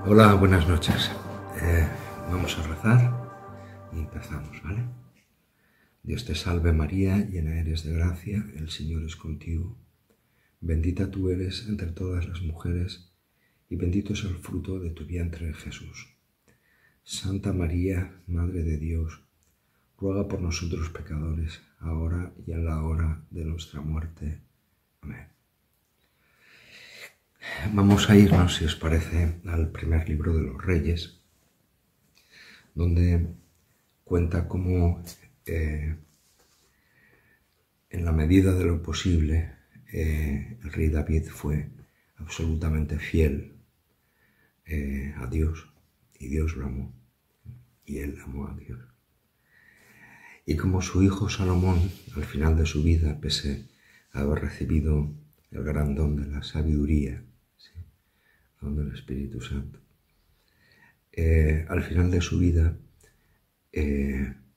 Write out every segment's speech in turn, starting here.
Hola, buenas noches. Vamos a rezar y empezamos, ¿vale? Dios te salve María, llena eres de gracia, el Señor es contigo. Bendita tú eres entre todas las mujeres y bendito es el fruto de tu vientre, Jesús. Santa María, Madre de Dios, ruega por nosotros pecadores, ahora y en la hora de nuestra muerte. Amén. Vamos a irnos, si os parece, al primer libro de los Reyes, donde cuenta cómo, en la medida de lo posible, el rey David fue absolutamente fiel a Dios, y Dios lo amó, y él amó a Dios. Y como su hijo Salomón, al final de su vida, pese a haber recibido el gran don de la sabiduría, ¿sí?, don del Espíritu Santo, al final de su vida,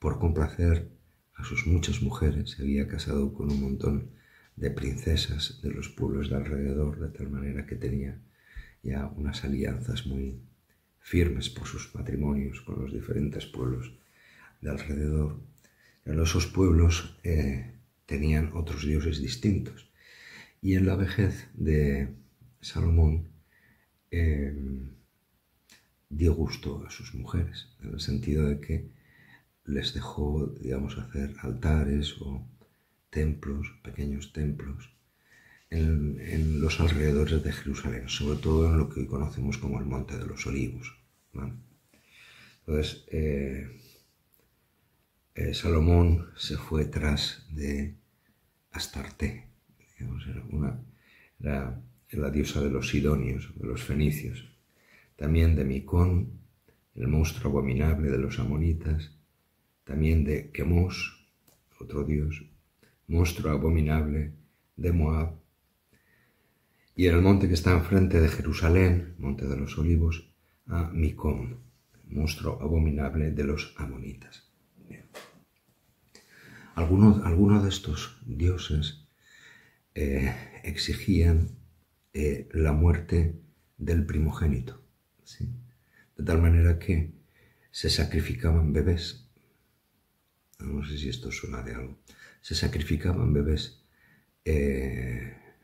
por complacer a sus muchas mujeres, se había casado con un montón de princesas de los pueblos de alrededor, de tal manera que tenía ya unas alianzas muy firmes por sus matrimonios con los diferentes pueblos de alrededor. Pero esos pueblos tenían otros dioses distintos. Y en la vejez de Salomón dio gusto a sus mujeres, en el sentido de que les dejó, digamos, hacer altares o templos, pequeños templos, en los alrededores de Jerusalén, sobre todo en lo que hoy conocemos como el Monte de los Olivos, ¿vale? Entonces, Salomón se fue tras de Astarte, digamos, era la diosa de los sidonios, de los fenicios, también de Micón, el monstruo abominable de los amonitas, también de Quemos, otro dios, monstruo abominable de Moab, y en el monte que está enfrente de Jerusalén, Monte de los Olivos, a Micón, monstruo abominable de los amonitas. Algunos de estos dioses exigían la muerte del primogénito, ¿sí?, de tal manera que se sacrificaban bebés. No sé si esto suena de algo. Se sacrificaban bebés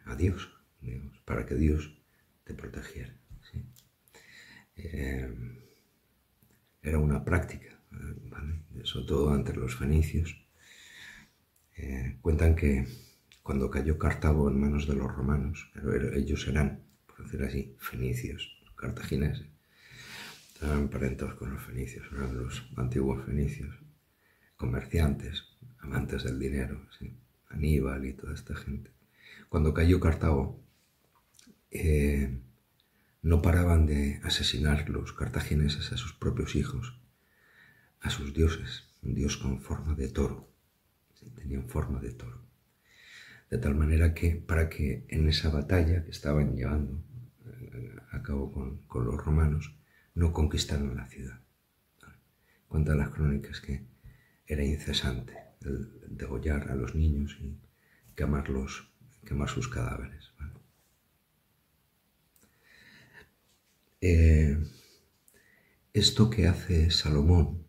a Dios, digamos, para que Dios te protegiera, ¿sí? Era una práctica, ¿vale?, sobre todo entre los fenicios. Cuentan que cuando cayó Cartago en manos de los romanos, pero ellos eran, por decir así, fenicios, cartagineses, estaban emparentados con los fenicios, eran los antiguos fenicios, comerciantes, amantes del dinero, ¿sí?, Aníbal y toda esta gente. Cuando cayó Cartago, no paraban de asesinar los cartagineses a sus propios hijos, a sus dioses, un dios con forma de toro, ¿sí?, tenían forma de toro. De tal manera que, para que en esa batalla que estaban llevando a cabo con los romanos, no conquistaron la ciudad. Cuentan las crónicas que era incesante el degollar a los niños y quemar sus cadáveres, ¿vale? Esto que hace Salomón,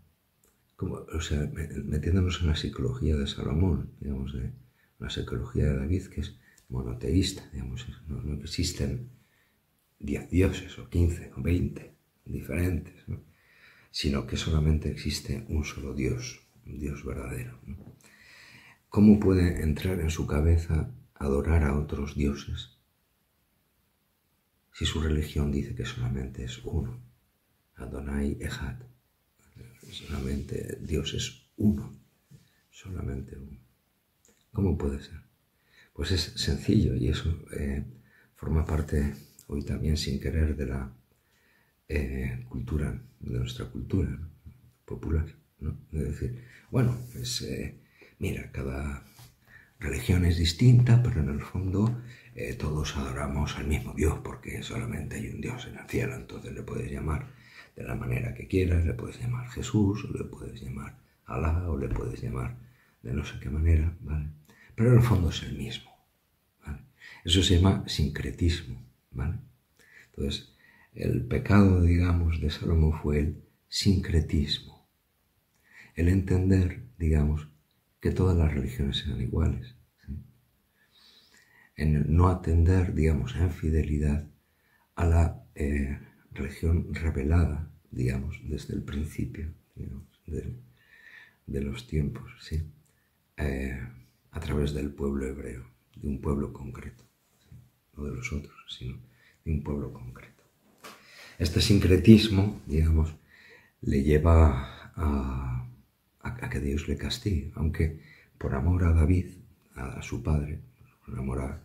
metiéndonos en la psicología de Salomón, digamos, de la psicología de David, que es monoteísta, digamos, no existen 10 dioses o 15 o 20 diferentes, ¿no?, sino que solamente existe un solo Dios, un Dios verdadero, ¿no? ¿Cómo puede entrar en su cabeza adorar a otros dioses si su religión dice que solamente es uno? Adonai Echad, solamente Dios es uno, solamente uno. ¿Cómo puede ser? Pues es sencillo, y eso forma parte hoy también sin querer de la cultura, de nuestra cultura, ¿no?, popular, ¿no? Es decir, bueno, mira, cada religión es distinta, pero en el fondo todos adoramos al mismo Dios, porque solamente hay un Dios en el cielo. Entonces le puedes llamar de la manera que quieras, le puedes llamar Jesús, o le puedes llamar Alá, o le puedes llamar de no sé qué manera, ¿vale? Pero en el fondo es el mismo, ¿vale? Eso se llama sincretismo, ¿vale? Entonces, El pecado, digamos, de Salomón fue el sincretismo, el entender, digamos, que todas las religiones eran iguales, ¿sí? En el no atender, digamos, en fidelidad a la religión revelada, digamos, desde el principio, digamos, de los tiempos, ¿sí? A través del pueblo hebreo, de un pueblo concreto, ¿sí? No de los otros, sino de un pueblo concreto. Este sincretismo, digamos, le lleva a que Dios le castigue, aunque por amor a David, a su padre, por amor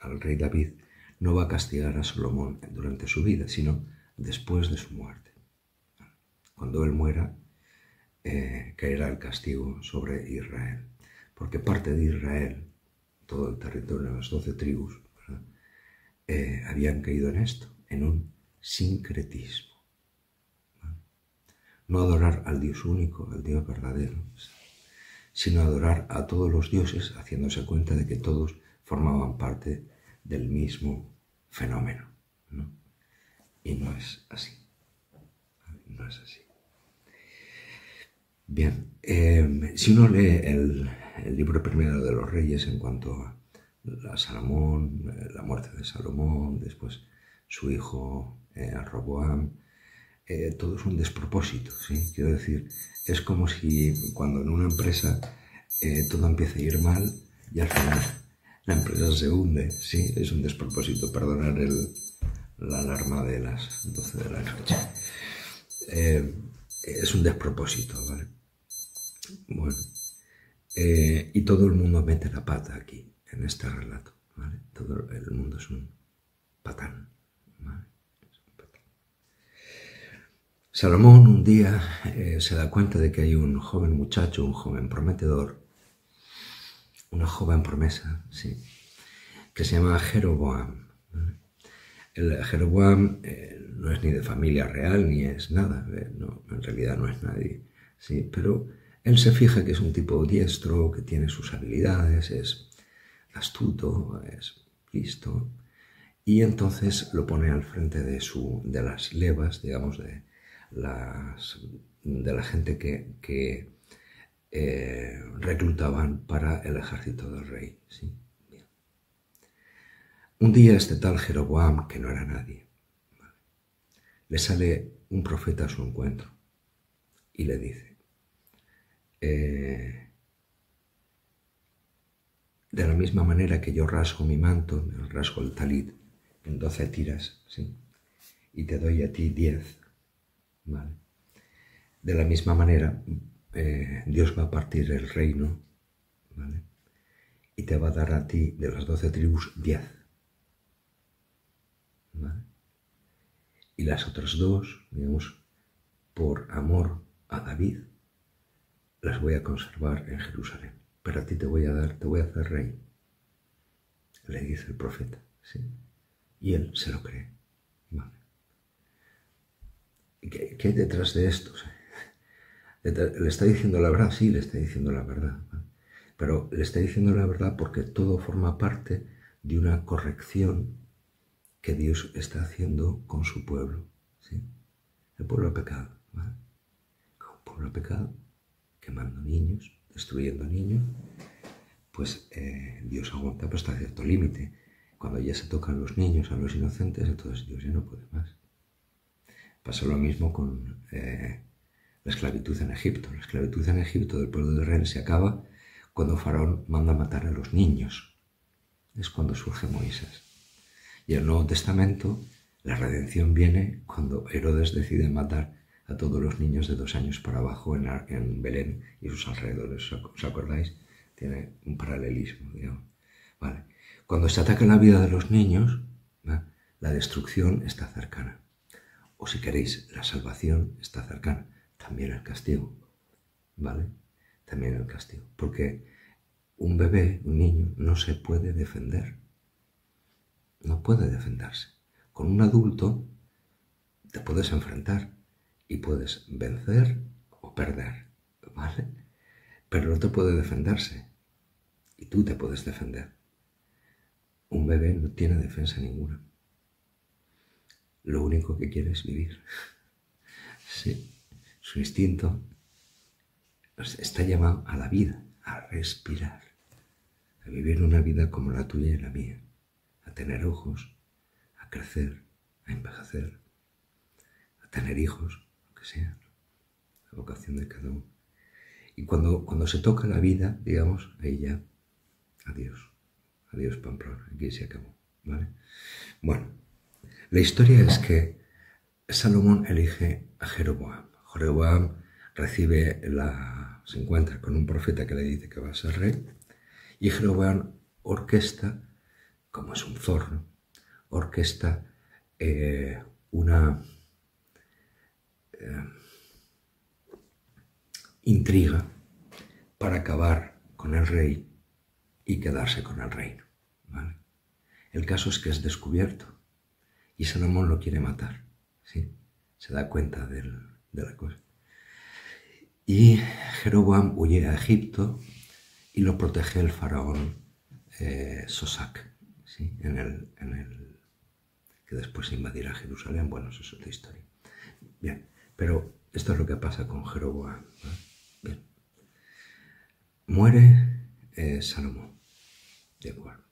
al rey David, no va a castigar a Salomón durante su vida, sino después de su muerte. Cuando él muera, caerá el castigo sobre Israel, porque parte de Israel, todo el territorio de las 12 tribus, habían caído en esto, en un sincretismo. No adorar al Dios único, al Dios verdadero, sino adorar a todos los dioses, haciéndose cuenta de que todos formaban parte del mismo fenómeno, ¿no? Y no es así. No es así. Bien, si uno lee el libro primero de los Reyes en cuanto a Salomón, la muerte de Salomón, después su hijo Roboam, todo es un despropósito, ¿sí? Quiero decir, es como si cuando en una empresa todo empieza a ir mal y al final la empresa se hunde, ¿sí? Es un despropósito, perdonar la alarma de las 12 de la noche. Es un despropósito, ¿vale? Bueno, y todo el mundo mete la pata aquí, en este relato, ¿vale? Todo el mundo es un patán, ¿vale? Salomón un día se da cuenta de que hay un joven muchacho, un joven prometedor, una joven promesa, sí, que se llama Jeroboam. El Jeroboam no es ni de familia real ni es nada, no, en realidad no es nadie, sí, pero él se fija que es un tipo diestro, que tiene sus habilidades, es astuto, es listo, y entonces lo pone al frente de las levas, digamos, de la gente que reclutaban para el ejército del rey. ¿Sí? Bien. Un día este tal Jeroboam, que no era nadie, le sale un profeta a su encuentro y le dice, de la misma manera que yo rasgo mi manto, rasgo el talit en 12 tiras, ¿sí? Y te doy a ti 10, ¿vale? De la misma manera, Dios va a partir el reino, ¿vale? Y te va a dar a ti, de las 12 tribus, 10, ¿vale? Y las otras dos, digamos, por amor a David, las voy a conservar en Jerusalén. Pero a ti te voy a hacer rey, le dice el profeta, ¿sí? Y él se lo cree, ¿vale? ¿Qué hay detrás de esto? ¿Le está diciendo la verdad? Sí, le está diciendo la verdad, ¿vale? Pero le está diciendo la verdad porque todo forma parte de una corrección que Dios está haciendo con su pueblo, ¿sí? El pueblo ha pecado, ¿vale? Como pueblo ha pecado, quemando niños, destruyendo niños, pues Dios aguanta hasta cierto límite. Cuando ya se tocan los niños, a los inocentes, entonces Dios ya no puede más. Pasa lo mismo con la esclavitud en Egipto. La esclavitud en Egipto del pueblo de Israel se acaba cuando Faraón manda matar a los niños. Es cuando surge Moisés. Y en el Nuevo Testamento, la redención viene cuando Herodes decide matar a todos los niños de 2 años para abajo en Belén y sus alrededores. ¿Os acordáis? Tiene un paralelismo, digamos. Vale. Cuando se ataca la vida de los niños, ¿va? La destrucción está cercana. O si queréis, la salvación está cercana. También el castigo, ¿vale? También el castigo. Porque un bebé, un niño, no se puede defender. No puede defenderse. Con un adulto te puedes enfrentar y puedes vencer o perder, ¿vale? Pero no te puede defenderse y tú te puedes defender. Un bebé no tiene defensa ninguna. lo único que quiere es vivir. Sí, su instinto está llamado a la vida, a respirar, a vivir una vida como la tuya y la mía, a tener ojos, a crecer, a envejecer, a tener hijos, lo que sea, la vocación de cada uno. Y cuando se toca la vida, digamos, ahí ya, adiós, adiós Pamplona, aquí se acabó, ¿vale? Bueno, la historia es que Salomón elige a Jeroboam. Jeroboam se encuentra con un profeta que le dice que va a ser rey, y Jeroboam orquesta, como es un zorro, orquesta una intriga para acabar con el rey y quedarse con el reino, ¿vale? El caso es que es descubierto y Salomón lo quiere matar, ¿sí? Se da cuenta de la cosa. Y Jeroboam huye a Egipto y lo protege el faraón Sosac, ¿sí? Que después invadirá Jerusalén. Bueno, eso es otra historia. Bien, pero esto es lo que pasa con Jeroboam, ¿vale? Bien. Muere Salomón, de acuerdo.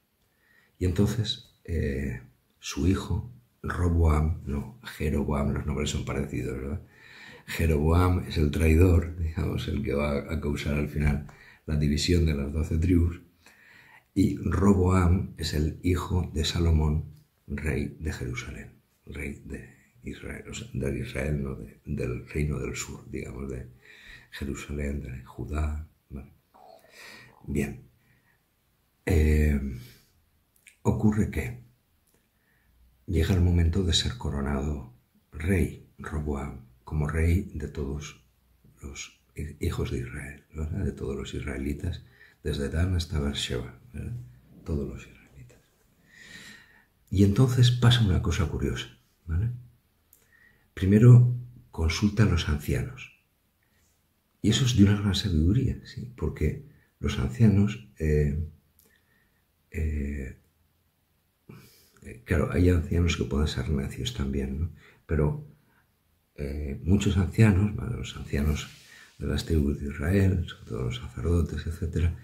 Y entonces su hijo, Jeroboam, los nombres son parecidos, ¿verdad? Jeroboam es el traidor, digamos, el que va a causar al final la división de las 12 tribus. Y Roboam es el hijo de Salomón, rey de Jerusalén, rey de Israel, o sea, de Israel, no del reino del sur, digamos, de Jerusalén, de Judá. ¿Vale? Bien. Ocurre que llega el momento de ser coronado rey, Roboam, como rey de todos los hijos de Israel, ¿verdad? De todos los israelitas, desde Dan hasta Beersheba, ¿verdad? Todos los israelitas. Y entonces pasa una cosa curiosa, ¿vale? Primero consulta a los ancianos. Y eso es de una gran sabiduría, ¿sí? Porque los ancianos, claro, hay ancianos que pueden ser necios también, ¿no? Pero muchos ancianos, ¿vale? Los ancianos de las tribus de Israel, sobre todo los sacerdotes, etc.,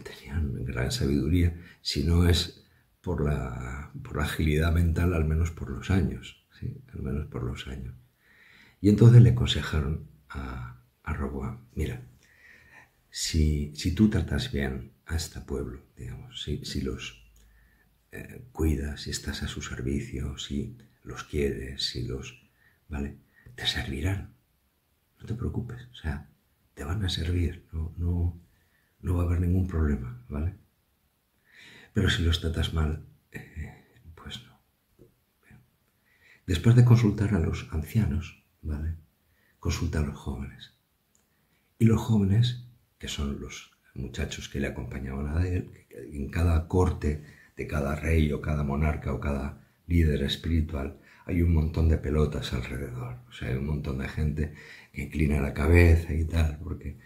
tenían gran sabiduría, si no es por la agilidad mental, al menos por los años, ¿sí? Al menos por los años. Y entonces le aconsejaron a Roboam, mira, si tú tratas bien a este pueblo, digamos, si los cuidas, si estás a su servicio, si los quieres, ¿vale? Te servirán, no te preocupes, o sea, te van a servir, no va a haber ningún problema, ¿vale? Pero si los tratas mal, pues no. Bien. Después de consultar a los ancianos, ¿vale? Consulta a los jóvenes. Y los jóvenes, que son los muchachos que le acompañaban a él, en cada corte de cada rey o cada monarca o cada líder espiritual, hay un montón de pelotas alrededor. O sea, hay un montón de gente que inclina la cabeza y tal, porque,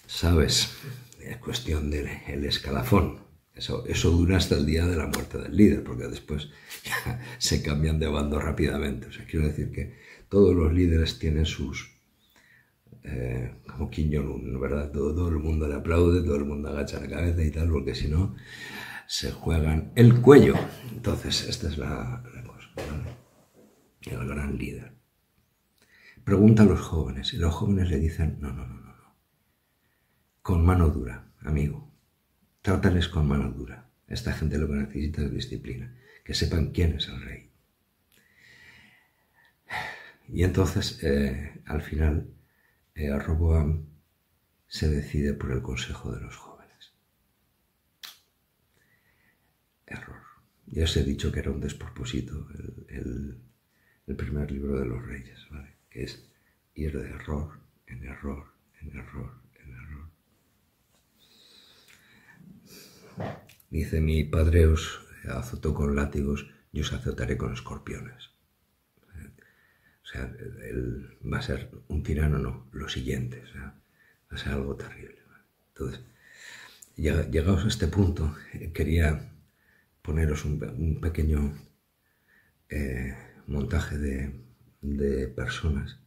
¿sabes? Es cuestión del escalafón. Eso dura hasta el día de la muerte del líder, porque después ya se cambian de bando rápidamente. O sea, quiero decir que todos los líderes tienen sus... como Kim Jong-un, ¿verdad? Todo el mundo le aplaude, todo el mundo agacha la cabeza y tal, porque si no, se juegan el cuello. Entonces, esta es la cosa, ¿vale? El gran líder. Pregunta a los jóvenes, y los jóvenes le dicen, no. Con mano dura, amigo. Trátales con mano dura. Esta gente lo que necesita es disciplina. Que sepan quién es el rey. Y entonces, al final, Roboam se decide por el consejo de los jóvenes. Error. Ya os he dicho que era un despropósito el primer libro de los reyes, ¿vale? Que es ir de error en error, en error, en error. Dice, mi padre os azotó con látigos, yo os azotaré con escorpiones. O sea, él va a ser un tirano, no, lo siguiente, o sea, va a ser algo terrible. Entonces, llegados a este punto, quería poneros un pequeño montaje de personas,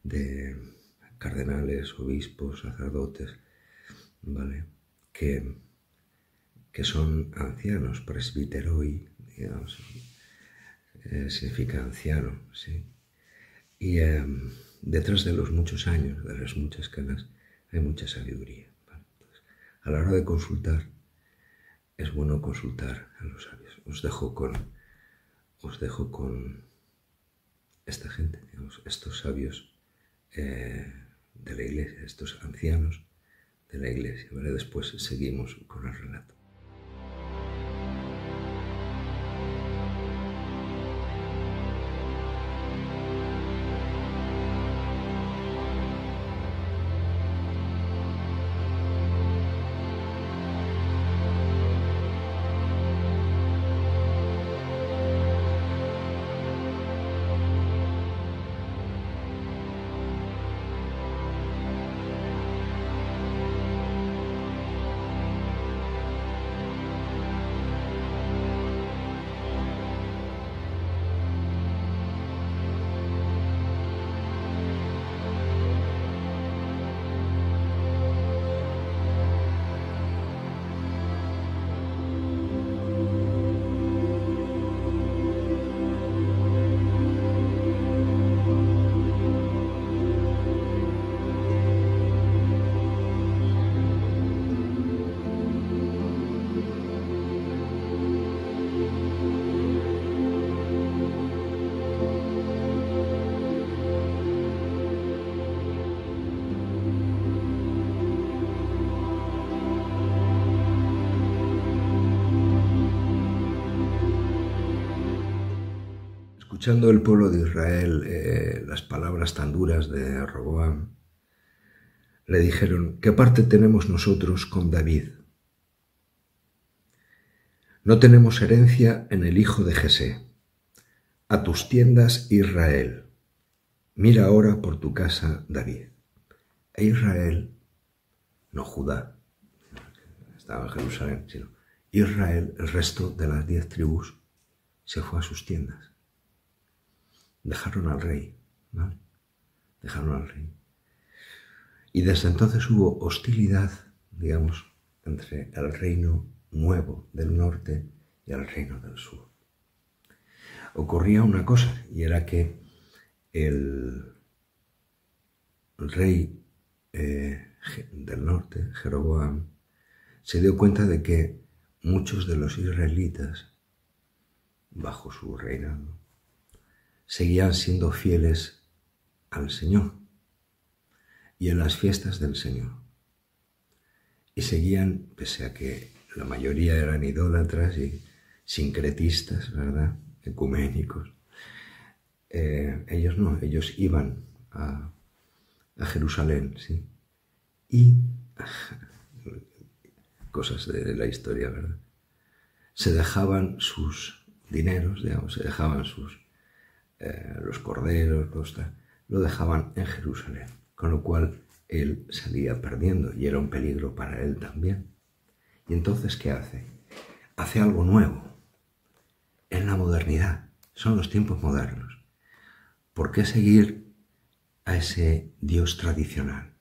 de cardenales, obispos, sacerdotes, ¿vale? Que son ancianos, presbiteroi, digamos, significa anciano, ¿sí? Y detrás de los muchos años, de las muchas canas, hay mucha sabiduría, ¿vale? Entonces, a la hora de consultar, es bueno consultar a los sabios. Os dejo con esta gente, digamos, estos sabios de la iglesia, estos ancianos de la iglesia, ¿vale? Después seguimos con el relato. Escuchando el pueblo de Israel las palabras tan duras de Roboam, le dijeron: ¿qué parte tenemos nosotros con David? No tenemos herencia en el hijo de Jesé. A tus tiendas, Israel. Mira ahora por tu casa, David. E Israel, no Judá, estaba en Jerusalén, sino Israel, el resto de las 10 tribus, se fue a sus tiendas. Dejaron al rey, ¿vale? Dejaron al rey. Y desde entonces hubo hostilidad, digamos, entre el reino nuevo del norte y el reino del sur. Ocurría una cosa, y era que el rey del norte, Jeroboam, se dio cuenta de que muchos de los israelitas, bajo su reinado, seguían siendo fieles al Señor y en las fiestas del Señor. Y seguían, pese a que la mayoría eran idólatras y sincretistas, ¿verdad?, ecuménicos, ellos no, ellos iban a Jerusalén, ¿sí? Y cosas de la historia, ¿verdad? Se dejaban sus dineros, digamos, se dejaban los corderos, lo dejaban en Jerusalén, con lo cual él salía perdiendo y era un peligro para él también. Y entonces, ¿qué hace? Hace algo nuevo, en la modernidad, son los tiempos modernos. ¿Por qué seguir a ese Dios tradicional,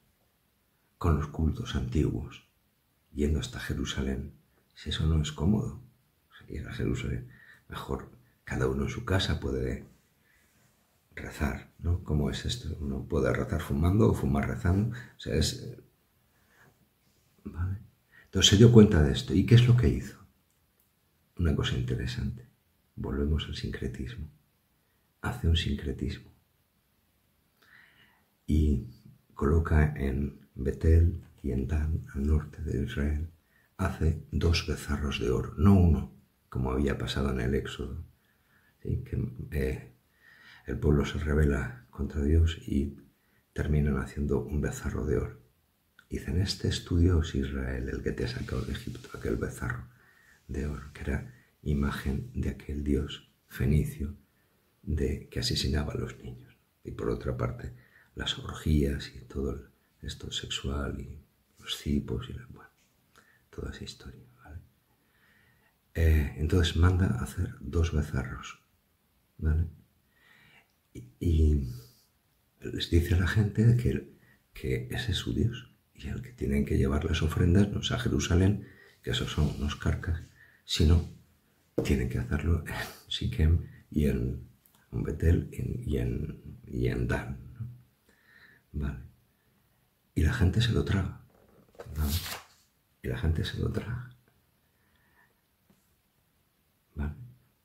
con los cultos antiguos, yendo hasta Jerusalén, si eso no es cómodo? Ir a Jerusalén, mejor cada uno en su casa puede rezar, ¿no? ¿Cómo es esto? Uno puede rezar fumando o fumar rezando, o sea, es... ¿Vale? Entonces se dio cuenta de esto. ¿Y qué es lo que hizo? Una cosa interesante. Volvemos al sincretismo. Hace un sincretismo. Y coloca en Betel y en Dan, al norte de Israel, hace 2 becerros de oro, no uno, como había pasado en el Éxodo, ¿sí? Que el pueblo se rebela contra Dios y terminan haciendo un becerro de oro. Dicen: este es tu Dios, Israel, el que te ha sacado de Egipto, aquel becerro de oro, que era imagen de aquel Dios fenicio que asesinaba a los niños. Y por otra parte, las orgías y todo esto sexual y los cipos y bueno, toda esa historia, ¿vale? Entonces manda a hacer 2 becerros ¿vale? Y les dice a la gente que ese es su Dios y al que tienen que llevar las ofrendas no es a Jerusalén, que esos son unos carcas, sino tienen que hacerlo en Siquem y en Betel y en Dan, ¿no? ¿Vale? Y la gente se lo traga, ¿vale? Y la gente se lo traga, ¿vale?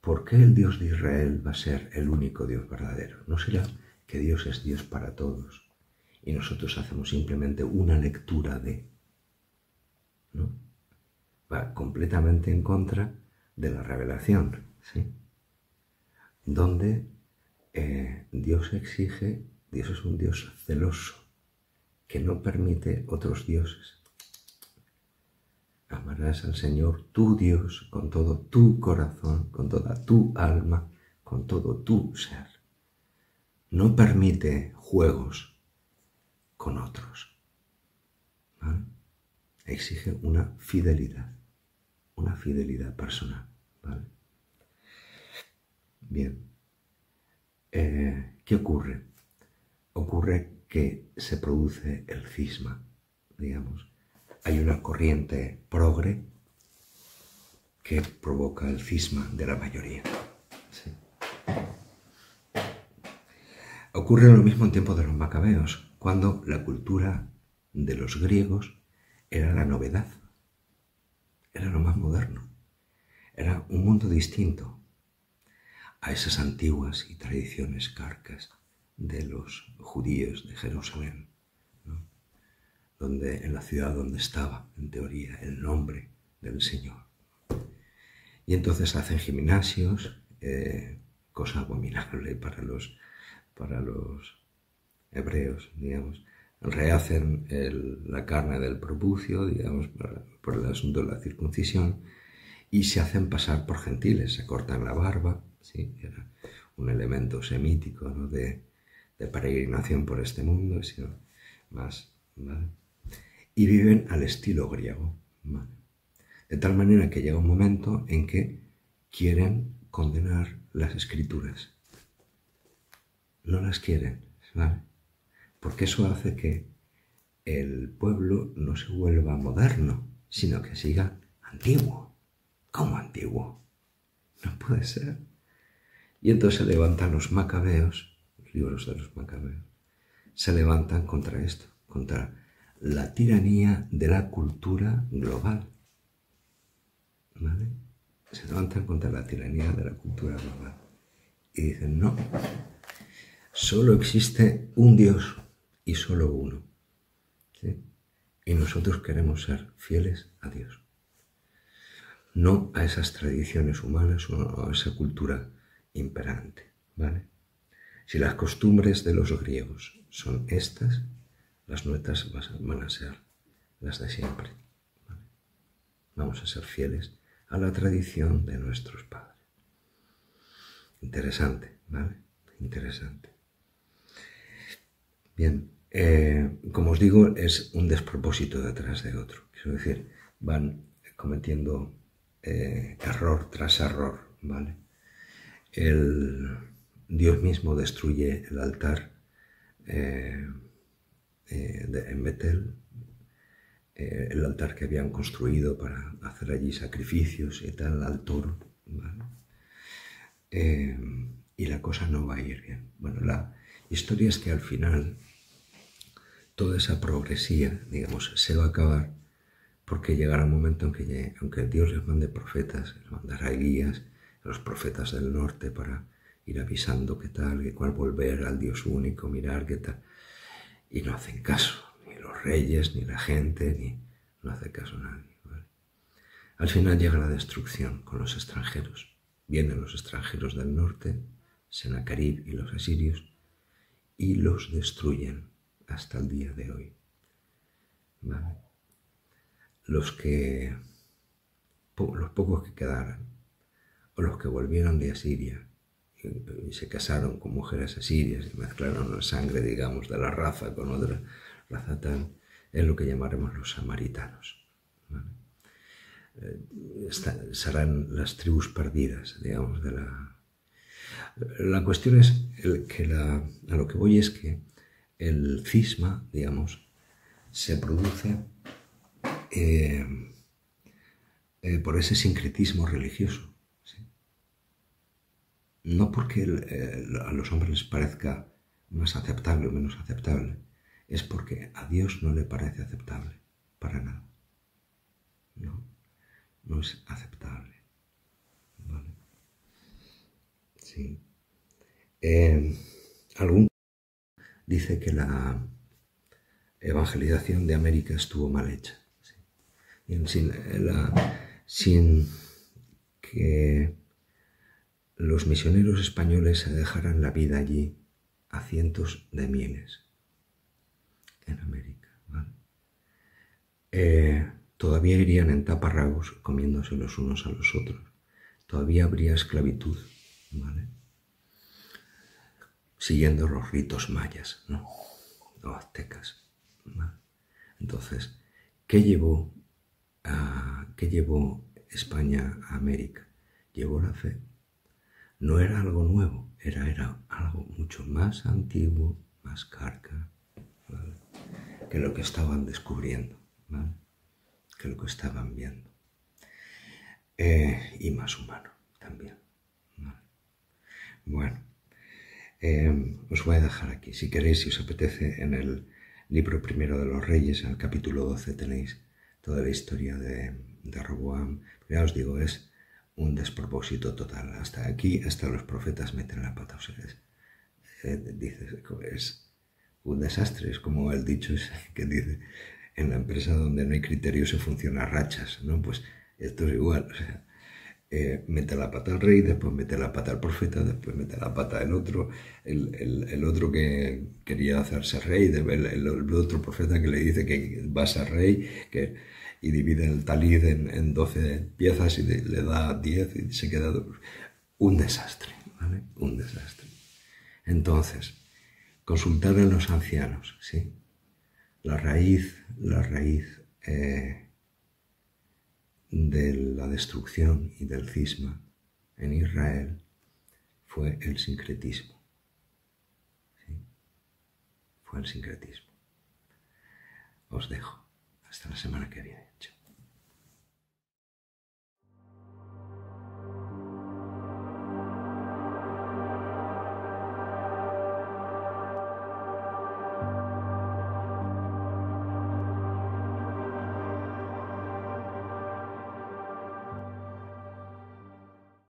¿Por qué el Dios de Israel va a ser el único Dios verdadero? ¿No será que Dios es Dios para todos y nosotros hacemos simplemente una lectura de, ¿no? Va completamente en contra de la revelación, ¿sí? Donde Dios exige, Dios es un Dios celoso, que no permite otros dioses. Amarás al Señor tu Dios con todo tu corazón, con toda tu alma, con todo tu ser. No permite juegos con otros, ¿vale? Exige una fidelidad personal, ¿vale? Bien, ¿qué ocurre? Ocurre que se produce el cisma, digamos. Hay una corriente progre que provoca el cisma de la mayoría. ¿Sí? Ocurre lo mismo en tiempo de los macabeos, cuando la cultura de los griegos era la novedad, era lo más moderno, era un mundo distinto a esas antiguas y tradiciones carcas de los judíos de Jerusalén, ¿no? Donde, en la ciudad donde estaba, en teoría, el nombre del Señor. Y entonces hacen gimnasios, cosa abominable para los hebreos, digamos. Rehacen la carne del prepucio, digamos, por el asunto de la circuncisión, y se hacen pasar por gentiles, se cortan la barba, ¿sí? Era un elemento semítico, ¿no? de peregrinación por este mundo, sino más, ¿vale? Y viven al estilo griego, ¿vale? De tal manera que llega un momento en que quieren condenar las escrituras. No las quieren, ¿vale? Porque eso hace que el pueblo no se vuelva moderno, sino que siga antiguo. ¿Cómo antiguo? No puede ser. Y entonces se levantan los macabeos, los libros de los macabeos, se levantan contra esto, contra la tiranía de la cultura global, ¿vale? Se levantan contra la tiranía de la cultura global y dicen, no, solo existe un Dios y solo uno, ¿sí? Y nosotros queremos ser fieles a Dios, no a esas tradiciones humanas o a esa cultura imperante, ¿vale? Si las costumbres de los griegos son estas, las nuestras van a ser las de siempre, ¿vale? Vamos a ser fieles a la tradición de nuestros padres. Interesante, ¿vale? Interesante. Bien, como os digo, es un despropósito detrás de otro. Quiero decir, van cometiendo error tras error, ¿vale? Dios mismo destruye el altar en Betel, el altar que habían construido para hacer allí sacrificios y tal, al toro, ¿vale? Y la cosa no va a ir bien. Bueno, la historia es que al final toda esa progresía, digamos, se va a acabar porque llegará un momento en que, aunque Dios les mande profetas, les mandará Elías, los profetas del norte para ir avisando qué tal, qué cuál volver al Dios único, mirar qué tal, y no hacen caso, ni los reyes, ni la gente, no hace caso nadie, ¿vale? Al final llega la destrucción con los extranjeros. Vienen los extranjeros del norte, Sennacherib y los asirios, y los destruyen hasta el día de hoy, ¿vale? Los pocos que quedaran, o los que volvieron de Asiria y se casaron con mujeres asirias y mezclaron la sangre, digamos, de la raza con otra raza tal, es lo que llamaremos los samaritanos, ¿vale? Serán las tribus perdidas, digamos, La cuestión es a lo que voy es que el cisma, digamos, se produce por ese sincretismo religioso. ¿Sí? No porque a los hombres les parezca más aceptable o menos aceptable, es porque a Dios no le parece aceptable, para nada. No, no es aceptable. ¿Vale? Sí. Algún dice que la evangelización de América estuvo mal hecha. ¿Sí? Y sin que los misioneros españoles se dejaran la vida allí a cientos de miles en América. ¿Vale? Todavía irían en taparrabos comiéndose los unos a los otros. Todavía habría esclavitud, ¿vale? Siguiendo los ritos mayas, ¿no? O aztecas, ¿vale? Entonces, ¿qué llevó España a América? Llevó la fe. No era algo nuevo, era algo mucho más antiguo, más carca, ¿vale? Que lo que estaban descubriendo, ¿vale? Que lo que estaban viendo. Y más humano también, ¿vale? Bueno, os voy a dejar aquí. Si queréis, si os apetece, en el libro primero de los Reyes, en el capítulo 12, tenéis toda la historia de Roboam. Ya os digo, es un despropósito total. Hasta aquí, hasta los profetas meten la pata. O sea, es un desastre. Es como el dicho que dice, en la empresa donde no hay criterio se funciona a rachas, ¿no? Pues esto es igual. O sea, mete la pata al rey, después mete la pata al profeta, después mete la pata el otro que quería hacerse rey, el otro profeta que le dice que va a ser rey, y divide el talid en 12 piezas y le da 10 y se queda un desastre, ¿vale? Un desastre. Entonces, consultar a los ancianos, ¿sí? La raíz de la destrucción y del cisma en Israel fue el sincretismo. ¿Sí? Fue el sincretismo. Os dejo. Hasta la semana que viene. Chao.